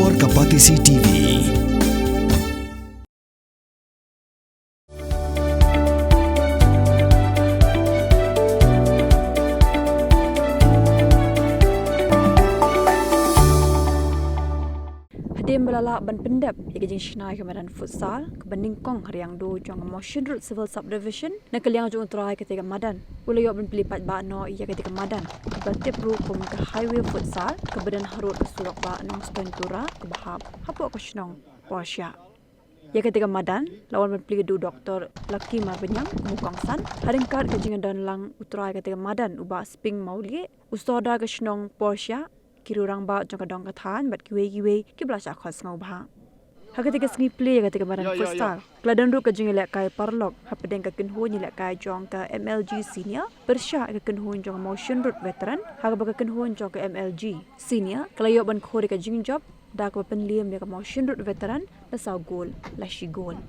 Warga Patisi TV. Hadim belalak ban pendap igajing Shnai ke Madan Futsal kebanding kong Riangdo jong Motion Road Civil Subdivision nak keliang jong terai ketika Madan ulayok ban pelipat ba no ia ketika Madan kebatip ru kum ke highway Futsal ke badan harut ke surak ba nong spentura ke bahap hapok ke Shnong Porsche ia ketika Madan lawan ban pelidu Dr. Laki Marbaniang kumukongsan haringkat kejing dan lang uterai ketika Madan ubah sping maulie ustoda ke Shnong Porsche kiri orang ba jangka dong kathan bat kiwe ki belasah khos ngau bah ha ketika sengi Plie ketika Madan Futsal kladan ru kejing lek kai parlok ha pedeng ka kenhu ni lek kai jong ka MLG senior bersya ka kenhu jong Motion Road veteran ha ka kenhu jong ka MLG senior kelayo ban khori ka jing job da ka penliam ka Motion Road veteran la saw gol la shi gol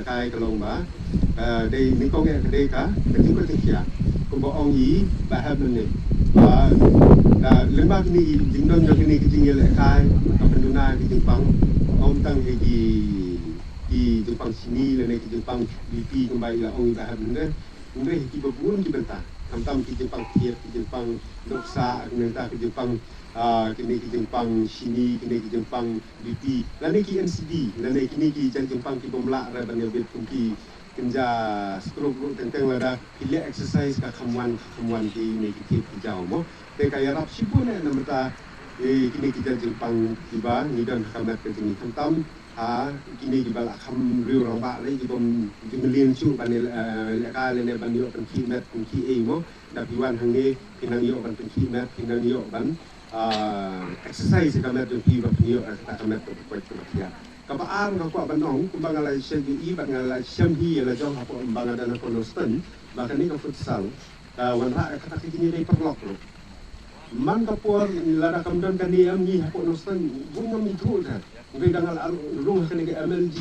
kai kalong ba đây những con nghe đây cả cái tiếng có tiếng kia cũng có ông ý bà hai bên này lên ba cái này chính đơn cho cái này cái tiếng lại kai còn phần này cái tiếng băng ông tăng cái gì tiếng băng sini là này cái tiếng băng BP cũng bay là ông bà hai bên đấy cũng đây cái bậc bốn cái bên ta tham tâm cái tiếng băng kia cái tiếng băng độc xa người ta cái tiếng băng cái này cái tiếng băng sini cái này cái tiếng băng BP là này cái NCD là này cái tiếng băng cái bom lạ ra bằng nhiều việc cũng cái kerja stroke tentang ada pilih exercise ka khamuan ki ni ki jauh mo te kaya rap sipun na mata kini kita Jepang tiba ni dan kamat ke sini tam kini di bala kham riu rong ba le jom jumlien su ban le ka le ne ban yo ban ki met ban ki e mo da piwan hang ni pinang yo ban ki met pinang yo ban exercise ka met pi ban yo ta kamat ko ko ya kapaan ko banong kung bangalay siya di bangalay siyam hi la jong hapo bangada na konostan baka ni ka futsal wanra ka takini ni perlok lo man kapor lara kamdan kani am ni hapo nostan bungam itu ta ngai dangal rung kani ke MLG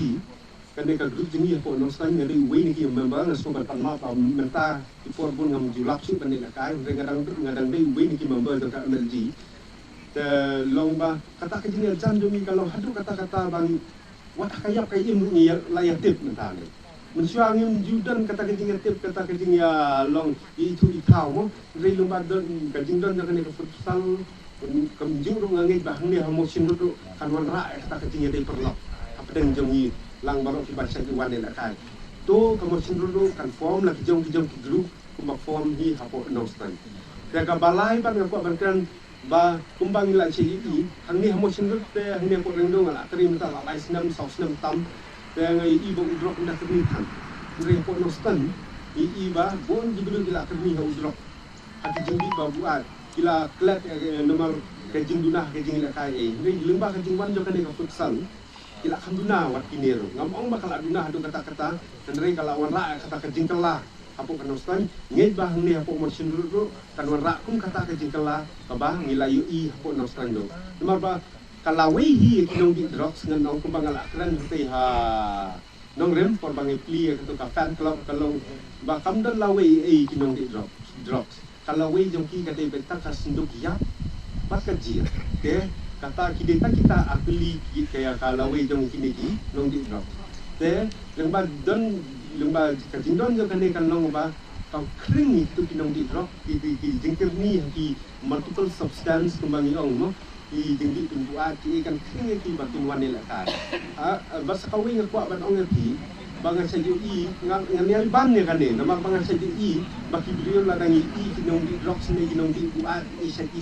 kan ka grup jingi po no stan ngari we ni ki member na so ban ma pa menta ipor bun ngam julap su ban ni kai ngadang dei we ni ki member to ka MLG te long ba kata ka jingi jan jumi kalau hadu kata-kata bang wat kayap kay im ni layatip menta ni mensyang yung judan kata kajing tip kata kajing ya long itu itau mo rei lumba don kajing don jangan ke futsal kamjing ro ngai bah ni ha motion ro kan wan ra kata kajing dei perlok apa deng jongi lang barok ki baca di wan la kai to motion ro kan form la kijong ki group kuma form hi hapo no stand ka balai ban ko ban kan ba kumbang la chi i hang ni ha motion ro te hang ni ko reng dong la trim ta la lai snam sau snam tam dengan ibu drop dah terlihat, mereka nak stand, iba bon dibeli kita terlihat drop, hati jindi babuat, kita kelat nomor kajing dunah kajing nak kaya, mereka lembah kajing wan jauh kena futsal, kita akan dunah wat kinero, ngomong bakal dunah ada kata-kata, dan mereka kalau wan rak kata kajing kelah, apa kena stand, ngej bah ni apa mesin dulu, kan wan rak kum kata kajing kelah, kabah ngilayu apa kena stand do, nomor bah kalau wehi kinong di drugs dengan nong kumbang alak keren teh ha nong rem por bangi Plie atau ka fan club kalau bakam dan lawe kinong di drugs kalau wehi jongki kata betang kasinduk ya pas kaji ke kata kita akli kayak kalau wehi jong kini ki nong di drugs te lembah don lembah kajindon jong kan nong ba kau kering itu kinong di drugs ki jengker ni ki multiple substance kumbang iong no i jengdi tumbuat ki kan kring ki batun wan ni lakai bas kawi ngakwa ban ong ti bangan saja i ngan ban ni kan ni nama bangan saja i baki beliau ladang i kinong di rocks ni kinong di buat i sati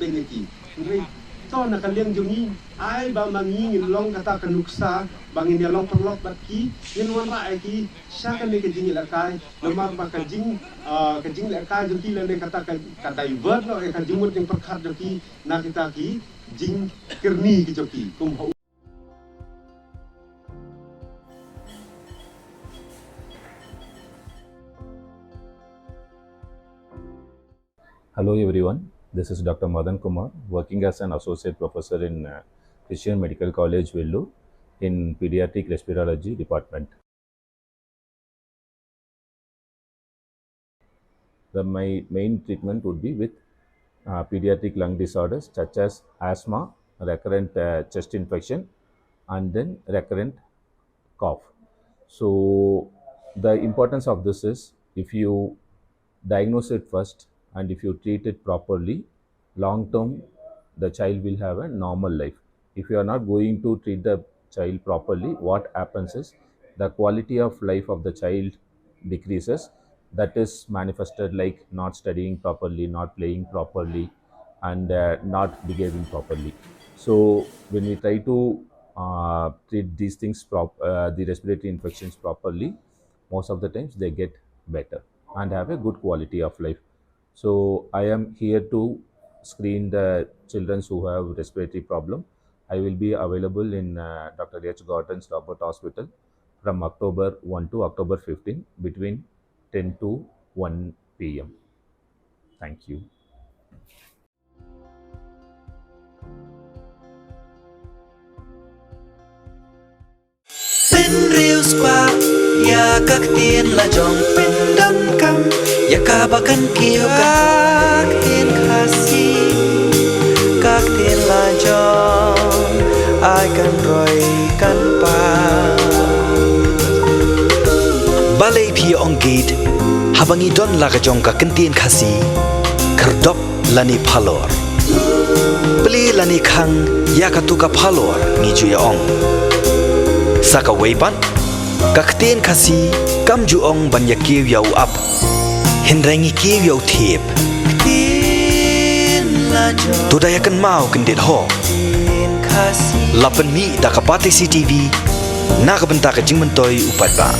ben ki ngri to na kaliang jungi ai ba mangi long kata kanuksa bangin dia long perlok baki yin wan ra ki sya kan ni kajing lakai nama ba kajing lakai jungi le kata ka divert no kajing mut yang perkar joki na kita ki jing kerni ki joki kum Hello everyone, this is Dr. Madan working as an associate professor in Christian Medical College, Vellore in Pediatric Respirology Department. My main treatment would be with pediatric lung disorders such as asthma, recurrent chest infection and then recurrent cough. So the importance of this is if you diagnose it first and if you treat it properly, long term the child will have a normal life. If you are not going to treat the child properly, what happens is the quality of life of the child decreases. That is manifested like not studying properly, not playing properly and not behaving properly. So when we try to treat these things, the respiratory infections properly, most of the times they get better and have a good quality of life. So I am here to screen the children who have respiratory problem. I will be available in Dr. H. Gordon's Robert Hospital from October 1 to October 15 between 10 to 1 p.m. Thank you. Pin real squat, ya kak tin la jong pin dam kam, ya kabakan kiyo kak tin kasi, kak tin la jong, ai kan roy kan pa. Balay pi ong gate, habangi don la ka jong kak tin kasi, kerdop lani palor. Plie lani kang, ya katuka palor ni juya ong. Saka weipan, kakten kasi kam juong ban ya kiw yaw up, hinrangi kiw yaw tip. Tudayakan mau kendit ho. Lapan mi da kapati CTV, nakabenta ka jingmentoy upat ba.